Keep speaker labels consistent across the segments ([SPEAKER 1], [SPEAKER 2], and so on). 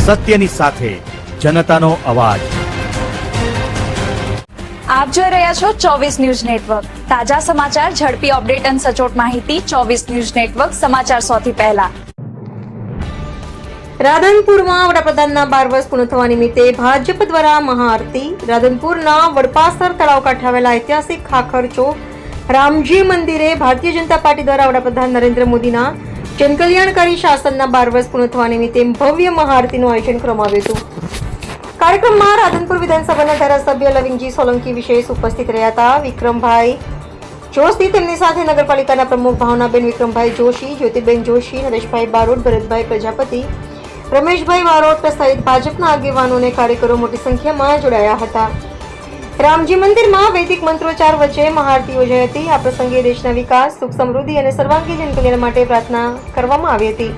[SPEAKER 1] સત્યની સાથે જનતાનો અવાજ।
[SPEAKER 2] આપ જોઈ રહ્યા છો 24 ન્યૂઝ નેટવર્ક। તાજા સમાચાર, ઝડપી અપડેટ અને સચોટ માહિતી 24 ન્યૂઝ નેટવર્ક સમાચાર સૌથી પહેલા।
[SPEAKER 3] રાધનપુરમાં વડાપ્રધાનના 12 વર્ષ પૂર્ણ થવા નિમિત્તે ભાજપ દ્વારા મહાઆરતી। રાધનપુરના વડપાસર તળાવ કાંઠે આવેલા ઐતિહાસિક ખાખર ચોક રામજી મંદિરે ભારતીય જનતા પાર્ટી દ્વારા વડાપ્રધાન નરેન્દ્ર મોદીના જનકલ્યાણકારી શાસનના 12 વર્ષ પૂર્ણ થવા નિમિત્તે ભવ્ય મહાઆરતીનું આયોજન કરવામાં આવ્યું હતું। કાર્યક્રમમાં રાધનપુર વિધાનસભાના ધારાસભ્ય લવિંગજી સોલંકી વિશેષ ઉપસ્થિત રહ્યા હતા। વિક્રમભાઈ જોશી, તેમની સાથે નગરપાલિકાના પ્રમુખ ભાવનાબેન વિક્રમભાઈ જોશી, જ્યોતિબેન જોશી, નરેશભાઈ બારોટ, ભરતભાઈ પ્રજાપતિ, રમેશભાઈ બારોટ સહિત ભાજપના આગેવાનો અને કાર્યકરો મોટી સંખ્યામાં જોડાયા હતા। રામજી મંદિરમાં વૈદિક મંત્રોચ્ચાર વચ્ચે મહાઆરતી યોજાઈ હતી। આ પ્રસંગે દેશના વિકાસ, સુખ સમૃદ્ધિ અને સર્વાંગી જનકલ્યાણ માટે પ્રાર્થના કરવામાં આવી હતી।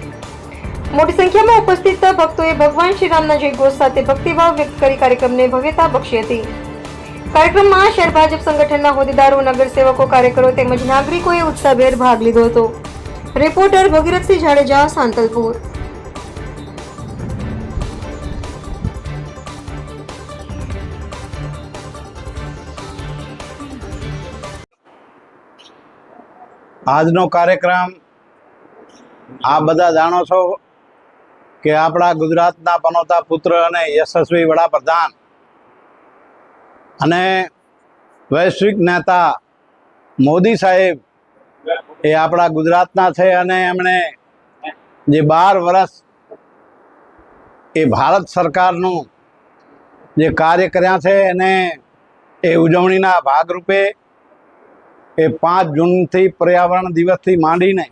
[SPEAKER 3] મોટી સંખ્યામાં ઉપસ્થિત ભક્તોએ ભગવાન શ્રી રામના જયઘોષ સાથે ભક્તિભાવ વ્યક્ત કરી કાર્યક્રમને ભવ્યતા બક્ષી હતી। કાર્યક્રમમાં શહેર ભાજપ સંગઠનના હોદ્દેદારો, નગરસેવકો, કાર્યકરો તેમજ નાગરિકોએ ઉત્સાહભેર ભાગ લીધો હતો। રિપોર્ટર ભગીરથસિંહ જાડેજા, સાંતલપુર।
[SPEAKER 4] આજનો કાર્યક્રમ આ બધા જાણો છો કે આપણા ગુજરાતના પનોતા પુત્ર અને યશસ્વી વડાપ્રધાન અને વૈશ્વિક નેતા મોદી સાહેબ એ આપણા ગુજરાતના છે અને એમણે જે 12 વર્ષ એ ભારત સરકારનું જે કાર્ય કર્યા છે એને એ ઉજવણીના ભાગરૂપે એ 5 જૂનથી પર્યાવરણ દિવસથી માંડીને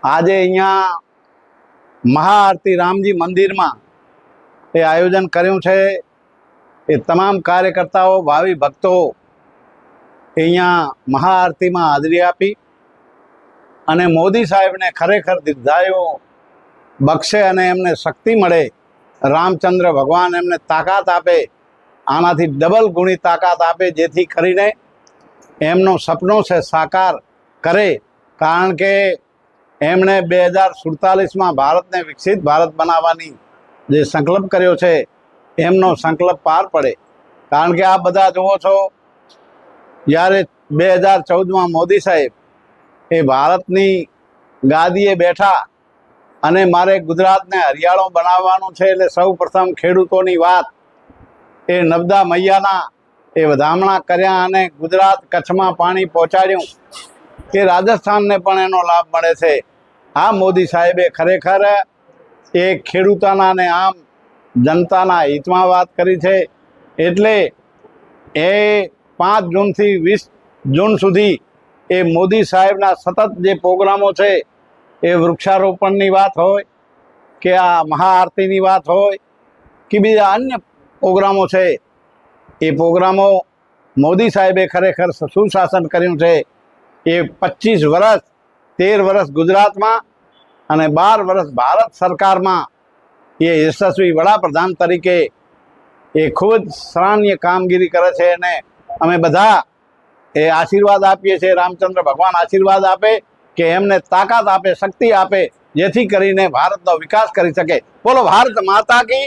[SPEAKER 4] આજે અહીંયા મહાઆરતી રામજી મંદિરમાં એ આયોજન કર્યું છે। એ તમામ કાર્યકર્તાઓ, ભાવિ ભક્તો અહીંયા મહાઆરતીમાં હાજરી આપી અને મોદી સાહેબને ખરેખર દીર્ઘાયુ બક્ષે અને એમને શક્તિ મળે, રામચંદ્ર ભગવાન એમને તાકાત આપે, આનાથી ડબલ ગુણી તાકાત આપે, જેથી કરીને એમનો સપનો છે સાકાર કરે। કારણ કે એમણે 2047માં ભારતને વિકસિત ભારત બનાવવાની જે સંકલ્પ કર્યો છે એમનો સંકલ્પ પાર પડે। કારણ કે આ બધા જુઓ છો, જ્યારે 2014માં મોદી સાહેબ એ ભારતની ગાદીએ બેઠા અને મારે ગુજરાતને હરિયાળો બનાવવાનું છે, એટલે સૌ પ્રથમ ખેડૂતોની વાત એ નર્મદા મૈયાના એ વધામણા કર્યા અને ગુજરાત કચ્છમાં પાણી પહોંચાડ્યું કે રાજસ્થાનને પણ એનો લાભ મળે છે। આ મોદી સાહેબે ખરેખર એ ખેડૂતોના ને આમ જનતાના હિતમાં વાત કરી છે। એટલે એ 5 જૂનથી 20 જૂન સુધી એ મોદી સાહેબના સતત જે પ્રોગ્રામો છે, એ વૃક્ષારોપણની વાત હોય કે આ મહાઆરતીની વાત હોય કે બીજા અન્ય પ્રોગ્રામો છે, એ પ્રોગ્રામો મોદી સાહેબે ખરેખર સુશાસન કર્યું છે। એ 25 વર્ષ, 13 વર્ષ ગુજરાતમાં અને 12 વર્ષ ભારત સરકારમાં એ યશસ્વી વડાપ્રધાન તરીકે એ ખૂબ જ સરાહનીય કામગીરી કરે છે અને અમે બધા એ આશીર્વાદ આપીએ છીએ। રામચંદ્ર ભગવાન આશીર્વાદ આપે કે એમને તાકાત આપે, શક્તિ આપે, જેથી કરીને ભારતનો વિકાસ કરી શકે। બોલો ભારત માતા કી।